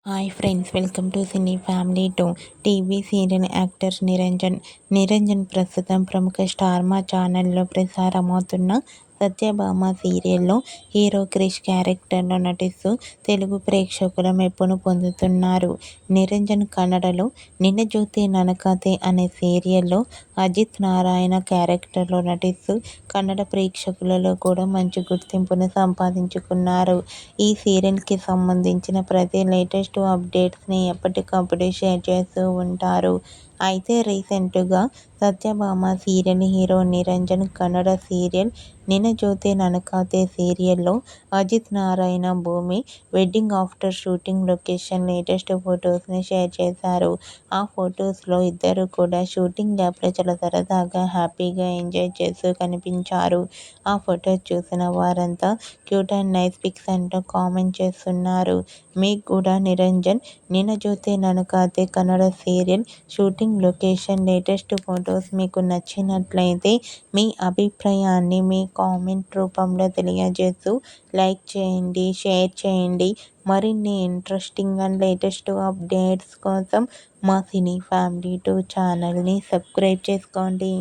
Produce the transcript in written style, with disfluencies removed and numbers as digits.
Hi friends, welcome to cine family two. TV serial actor Niranjan ప్రస్తుతం ప్రముఖ star మా ఛానల్లో ప్రసారమవుతున్న సత్యభామ సీరియల్లో హీరో క్రిష్ క్యారెక్టర్లో నటిస్తూ తెలుగు ప్రేక్షకుల మెప్పును పొందుతున్నారు. నిరంజన్ కన్నడలో నిన్న జ్యోతి ననకథే అనే సీరియల్లో అజిత్ నారాయణ క్యారెక్టర్లో నటిస్తూ కన్నడ ప్రేక్షకులలో కూడా మంచి గుర్తింపును సంపాదించుకున్నారు. ఈ సీరియల్కి సంబంధించిన ప్రతి లేటెస్ట్ అప్డేట్స్ని ఎప్పటికప్పుడు షేర్ చేస్తూ ఉంటారు. అయితే రీసెంట్గా Satyabhama serial hero Niranjan Kannada serial నిన్న జ్యోతి ననకథే సీరియల్లో అజిత్ నారాయణ భూమి wedding after shooting location latest ఫొటోస్ని షేర్ చేశారు. ఆ ఫొటోస్లో ఇద్దరు కూడా షూటింగ్ గ్యాప్లో చాలా సరదాగా హ్యాపీగా ఎంజాయ్ చేస్తూ కనిపించారు. ఆ ఫొటోస్ చూసిన వారంతా క్యూట్ అండ్ నైస్ పిక్స్ అంటూ కామెంట్ చేస్తున్నారు. మీకు కూడా నిరంజన్ నిన్న జ్యోతి ననకథే Kannada serial shooting location latest photos మీకు నచ్చినట్లయితే మీ అభిప్రాయాన్ని మీ కామెంట్ రూపంలో తెలియజేస్తూ లైక్ చేయండి, షేర్ చేయండి. మరిన్ని ఇంట్రెస్టింగ్ అండ్ లేటెస్ట్ అప్డేట్స్ కోసం మా సినీ ఫ్యామిలీ 2 ఛానల్ని సబ్స్క్రైబ్ చేసుకోండి.